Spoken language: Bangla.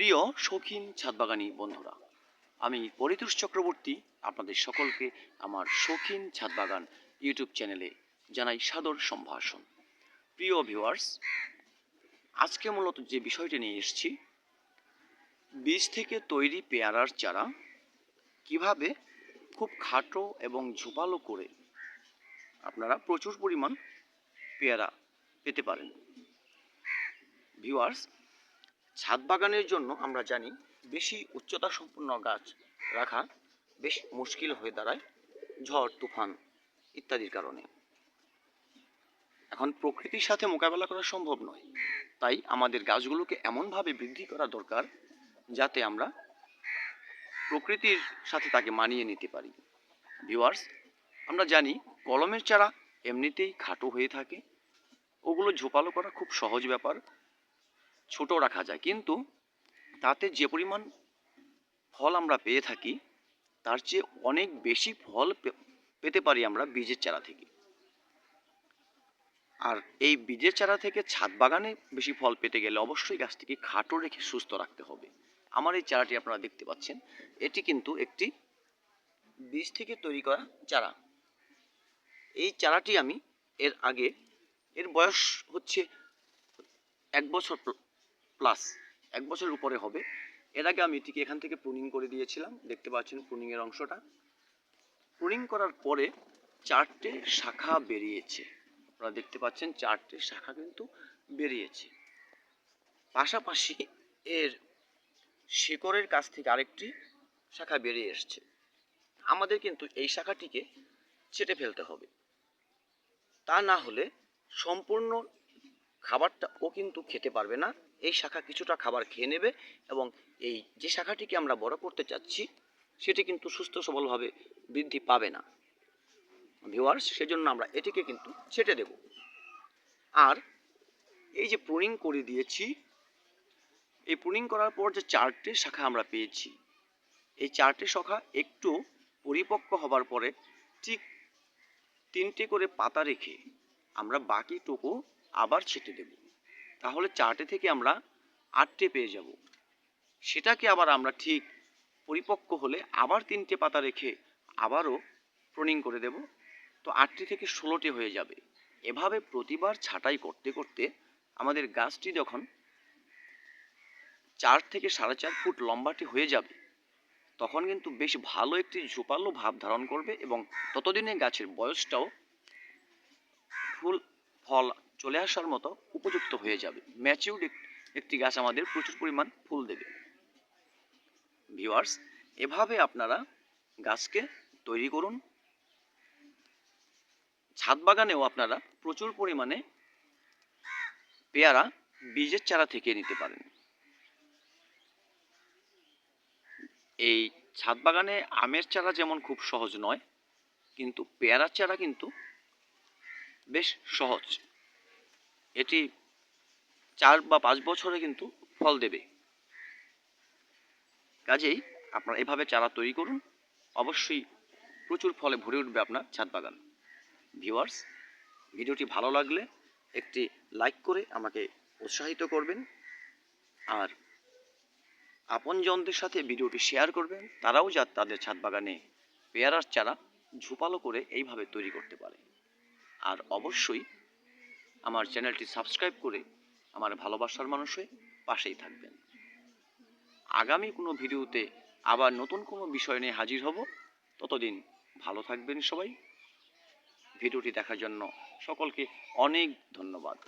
প্রিয় শৌখিন ছাদবাগানি বন্ধুরা, আমি পরিতোষ চক্রবর্তী আপনাদের সকলকে আমার শৌখিন ছাদবাগান ইউটিউব চ্যানেলে জানাই সাদর সম্ভাষণ। প্রিয় ভিউয়ার্স, আজকে মূলত যে বিষয়টি নিয়ে এসেছি, বীজ থেকে তৈরি পেয়ারার চারা কিভাবে খুব খাটো এবং ঝোপালো করে আপনারা প্রচুর পরিমাণ পেয়ারা পেতে পারেন। ভিউয়ার্স, ছাদ বাগানের জন্য আমরা জানি বেশি উচ্চতা সম্পন্ন গাছ রাখা বেশ মুশকিল হয়ে দাঁড়ায় ঝড় তুফান ইত্যাদির কারণে। এখন প্রকৃতির সাথে মোকাবেলা করা সম্ভব নয়, তাই আমাদের গাছগুলোকে এমনভাবে বৃদ্ধি করা দরকার যাতে আমরা প্রকৃতির সাথে তাকে মানিয়ে নিতে পারি। ভিউয়ার্স, আমরা জানি কলমের চারা এমনিতেই খাটো হয়ে থাকে, ওগুলো ঝোপালো করা খুব সহজ ব্যাপার, ছোট রাখা যায়, কিন্তু তাতে যে পরিমাণ ফল আমরা পেয়ে থাকি তার চেয়ে অনেক বেশি ফল পেতে পারি আমরা বীজের চারা থেকে। আর এই বীজের চারা থেকে ছাদ বাগানে বেশি ফল পেতে গেলে অবশ্যই গাছটিকে খাটো রেখে সুস্থ রাখতে হবে। আমার এই চারাটি আপনারা দেখতে পাচ্ছেন, এটি কিন্তু একটি বীজ থেকে তৈরি করা চারা। এই চারাটি আমি এর বয়স হচ্ছে 1 বছর প্লাস, 1 বছরের উপরে হবে। এর আগে আমি এটিকে এখান থেকে প্রুনিং করে দিয়েছিলাম, দেখতে পাচ্ছেন প্রুনিংয়ের অংশটা। প্রুনিং করার পরে 4টে শাখা বেরিয়েছে, আপনারা দেখতে পাচ্ছেন 4টে শাখা কিন্তু বেরিয়েছে। পাশাপাশি এর শিকড়ের কাছ থেকে আরেকটি শাখা বেরিয়ে এসছে। আমাদের কিন্তু এই শাখাটিকে ছেঁটে ফেলতে হবে, তা না হলে সম্পূর্ণ খাবারটা ও কিন্তু খেতে পারবে না। এই শাখা কিছুটা খাবার খেয়ে নেবে এবং এই যে শাখাটিকে আমরা বড় করতে চাচ্ছি সেটি কিন্তু সুস্থ সবলভাবে বৃদ্ধি পাবে না। ভিউয়ার্স, সেজন্য আমরা এটিকে কিন্তু ছেটে দেব। আর এই যে প্রুনিং করে দিয়েছি, এই প্রুনিং করার পর যে 4টে শাখা আমরা পেয়েছি, এই 4টে শাখা একটু পরিপক্ক হবার পরে ঠিক 3টে করে পাতা রেখে আমরা বাকিটুকু আবার ছেটে দেব। তাহলে 4টে থেকে আমরা 8টে পেয়ে যাব। সেটাকে আবার আমরা ঠিক পরিপক্ক হলে আবার 3টে পাতা রেখে আবারও প্রুনিং করে দেব, তো 8টে থেকে 16টে হয়ে যাবে। এভাবে প্রতিবার ছাঁটাই করতে করতে আমাদের গাছটি যখন 4 থেকে 4.5 ফুট লম্বাটি হয়ে যাবে, তখন কিন্তু বেশ ভালো একটি ঝোপালো ভাব ধারণ করবে এবং ততদিনে গাছের বয়সটাও ফুল ফল চলে আসার মতো উপযুক্ত হয়ে যাবে। ম্যাচিউরড একটি গাছ আমাদের প্রচুর পরিমাণ ফুল দেবে। ভিউয়ার্স, এভাবে আপনারা গাছকে তৈরি করুন। ছাদ বাগানেও আপনারা প্রচুর পরিমাণে পেয়ারা বীজের চারা থেকে নিতে পারেন। এই ছাদ বাগানে আমের চারা যেমন খুব সহজ নয়, কিন্তু পেয়ারার চারা কিন্তু বেশ সহজ। এটি 4 বা 5 বছরে কিন্তু ফল দেবে। কাজেই আপনারা এভাবে চারা তৈরি করুন, অবশ্যই প্রচুর ফলে ভরে উঠবে আপনার ছাদ বাগান। ভিউয়ার্স, ভিডিওটি ভালো লাগলে একটি লাইক করে আমাকে উৎসাহিত করবেন, আর আপনজনদের সাথে ভিডিওটি শেয়ার করবেন, তারাও যাতে তাদের ছাদ বাগানে পেয়ারার চারা ঝোপালো করে এইভাবে তৈরি করতে পারে। আর অবশ্যই আমার চ্যানেলটি সাবস্ক্রাইব করে আমার ভালোবাসার মানুষের পাশেই থাকবেন। আগামী কোনো ভিডিওতে আবার নতুন কোনো বিষয় নিয়ে হাজির হব। ততদিন ভালো থাকবেন সবাই। ভিডিওটি দেখার জন্য সকলকে অনেক ধন্যবাদ।